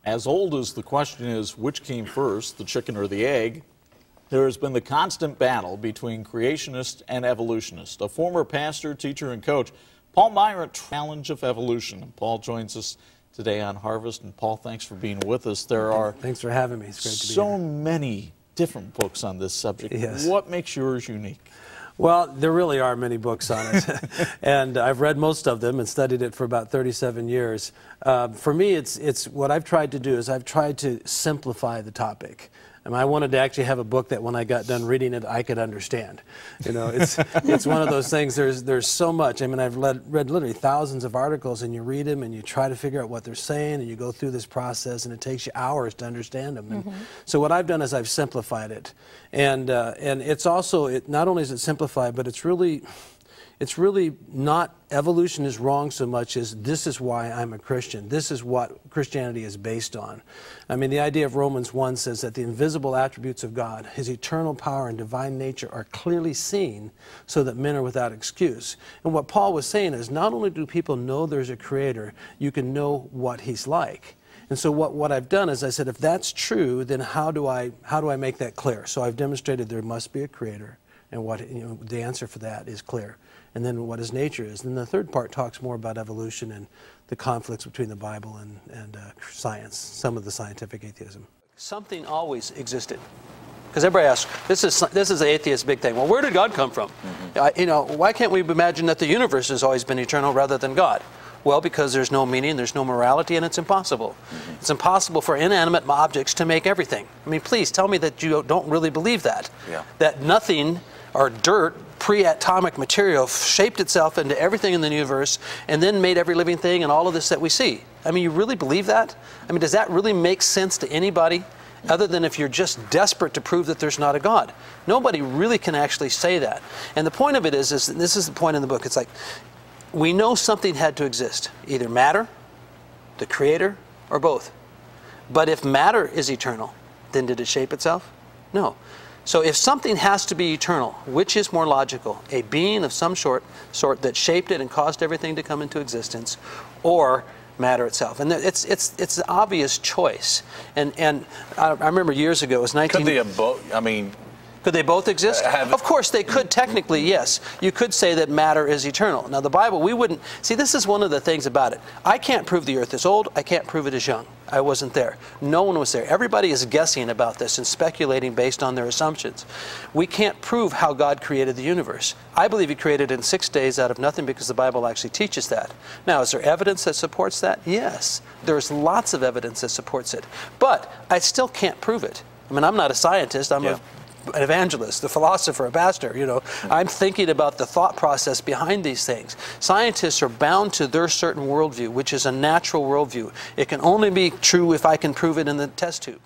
As old as the question is which came first, the chicken or the egg, there has been the constant battle between creationist and evolutionist. A former pastor, teacher, and coach, Paul Myrant, challenge of evolution. And Paul joins us today on Harvest. And Paul, thanks for being with us. There are thanks for having me. It's great to be so here. many different books on this subject. Yes. What makes yours unique? Well, there really are many books on it, and I've read most of them and studied it for about 37 years. For me, it's what I've tried to do is I've tried to simplify the topic. And I wanted to actually have a book that when I got done reading it, I could understand. You know, it's one of those things. There's so much. I mean, I've read literally thousands of articles, and you read them, and you try to figure out what they're saying, and you go through this process, and it takes you hours to understand them. And so what I've done is I've simplified it, and it's also not only is it simplified, but it's really not evolution is wrong so much as this is why I'm a Christian. This is what Christianity is based on. I mean, the idea of Romans 1 says that the invisible attributes of God, His eternal power and divine nature are clearly seen so that men are without excuse. And what Paul was saying is not only do people know there's a creator, you can know what He's like. And so what I've done is I said, if that's true, then how do I make that clear? So I've demonstrated there must be a creator, and the answer for that is clear. And then what his nature is. And the third part talks more about evolution and the conflicts between the Bible and science, some of the scientific atheism. Something always existed. Because everybody asks, this is the atheist big thing. Well, where did God come from? Why can't we imagine that the universe has always been eternal rather than God? Well, because there's no meaning, there's no morality, and it's impossible. It's impossible for inanimate objects to make everything. I mean, please tell me that you don't really believe that. Yeah. That nothing or dirt, pre-atomic material, shaped itself into everything in the universe and then made every living thing and all of this that we see. I mean, you really believe that? I mean, does that really make sense to anybody other than if you're just desperate to prove that there's not a God? Nobody really can actually say that. And the point of it is this is the point in the book, it's like, we know something had to exist, either matter, the creator, or both. But if matter is eternal, then did it shape itself? No. So if something has to be eternal, which is more logical? A being of some sort that shaped it and caused everything to come into existence, or matter itself? And it's an obvious choice. And I remember years ago, it was 19... Could they have both? I mean... Could they both exist? Of course they could, technically, yes. You could say that matter is eternal. Now the Bible, we wouldn't... See, this is one of the things about it. I can't prove the earth is old. I can't prove it is young. I wasn't there. No one was there. Everybody is guessing about this and speculating based on their assumptions. We can't prove how God created the universe. I believe He created it in 6 days out of nothing because the Bible actually teaches that. Now, is there evidence that supports that? Yes. There's lots of evidence that supports it. But I still can't prove it. I mean, I'm not a scientist. I'm an evangelist, the philosopher, a pastor, I'm thinking about the thought process behind these things. Scientists are bound to their certain worldview, which is a natural worldview. It can only be true if I can prove it in the test tube.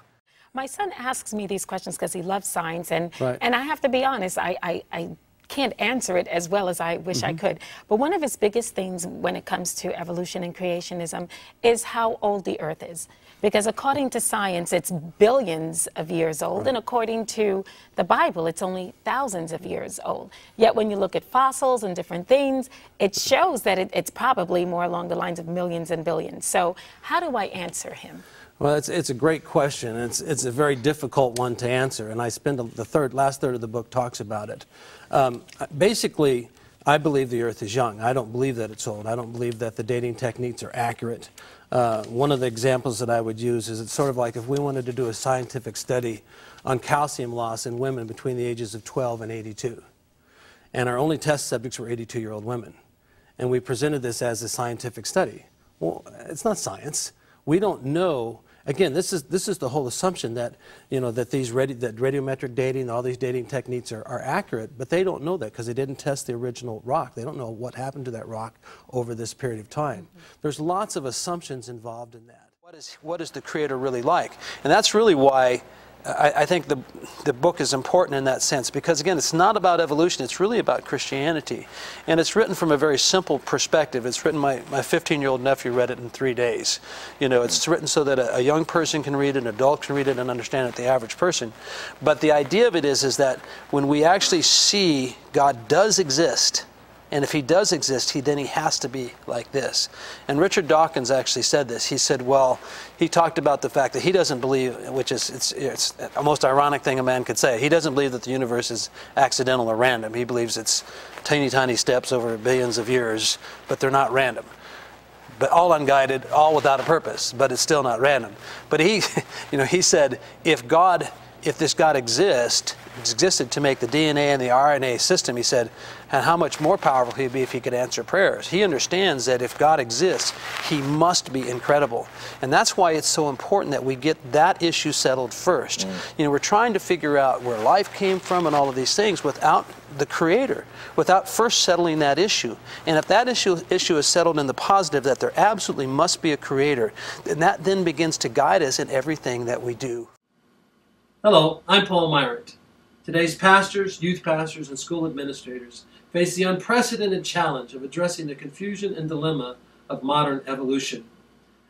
My son asks me these questions because he loves science, and I have to be honest, I can't answer it as well as I wish I could. But one of his biggest things when it comes to evolution and creationism is how old the earth is. Because according to science, it's billions of years old, and according to the Bible, it's only thousands of years old. Yet when you look at fossils and different things, it shows that it's probably more along the lines of millions and billions. So how do I answer him? Well, it's a great question. It's a very difficult one to answer, and I spend the last third of the book talks about it. Basically, I believe the earth is young. I don't believe that it's old. I don't believe that the dating techniques are accurate. One of the examples that I would use is it's sort of like if we wanted to do a scientific study on calcium loss in women between the ages of 12 and 82. And our only test subjects were 82-year-old women. And we presented this as a scientific study. Well, it's not science. We don't know. Again, this is the whole assumption that that radiometric dating, all these dating techniques are accurate, but they don't know that because they didn't test the original rock. They don't know what happened to that rock over this period of time. There's lots of assumptions involved in that. What is the Creator really like? And that's really why I think the book is important in that sense, because again, it's not about evolution, it's really about Christianity. And it's written from a very simple perspective. It's written, my 15-year-old nephew read it in 3 days. It's written so that a young person can read it, an adult can read it and understand it, the average person. But the idea of it is that when we actually see God does exist, And if he does exist, then he has to be like this. And Richard Dawkins actually said this. He said, well, he talked about the fact that he doesn't believe, which is it's the most ironic thing a man could say. He doesn't believe that the universe is accidental or random. He believes it's tiny, tiny steps over billions of years, but they're not random. But all unguided, all without a purpose, but it's still not random. But he, he said, if this God existed to make the DNA and the RNA system, he said, and how much more powerful he'd be if he could answer prayers. He understands that if God exists, he must be incredible. And that's why it's so important that we get that issue settled first. We're trying to figure out where life came from and all of these things without the Creator, without first settling that issue. And if that issue is settled in the positive, that there absolutely must be a Creator, then that then begins to guide us in everything that we do. Hello, I'm Paul Myrant. Today's pastors, youth pastors, and school administrators face the unprecedented challenge of addressing the confusion and dilemma of modern evolution.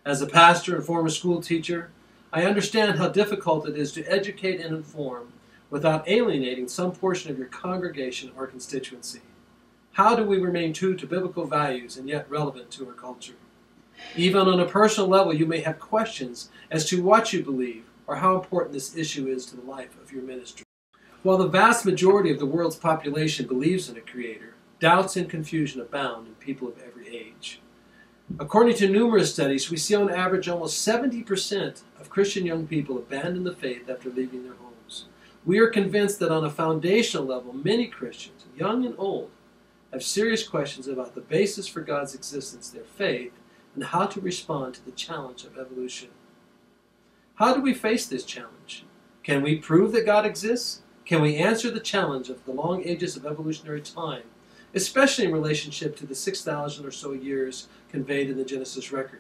As a pastor and former school teacher, I understand how difficult it is to educate and inform without alienating some portion of your congregation or constituency. How do we remain true to biblical values and yet relevant to our culture? Even on a personal level, you may have questions as to what you believe or how important this issue is to the life of your ministry. While the vast majority of the world's population believes in a Creator, doubts and confusion abound in people of every age. According to numerous studies, we see on average almost 70% of Christian young people abandon the faith after leaving their homes. We are convinced that on a foundational level, many Christians, young and old, have serious questions about the basis for God's existence, their faith, and how to respond to the challenge of evolution. How do we face this challenge? Can we prove that God exists? Can we answer the challenge of the long ages of evolutionary time, especially in relationship to the 6,000 or so years conveyed in the Genesis record?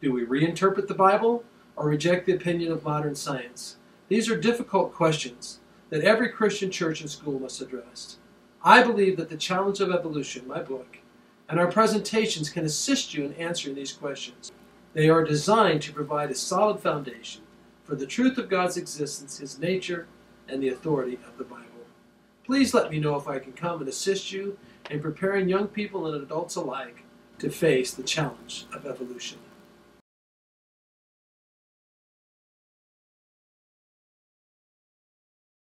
Do we reinterpret the Bible or reject the opinion of modern science? These are difficult questions that every Christian church and school must address. I believe that the challenge of evolution, my book, and our presentations can assist you in answering these questions. They are designed to provide a solid foundation for the truth of God's existence, His nature, and the authority of the Bible. Please let me know if I can come and assist you in preparing young people and adults alike to face the challenge of evolution.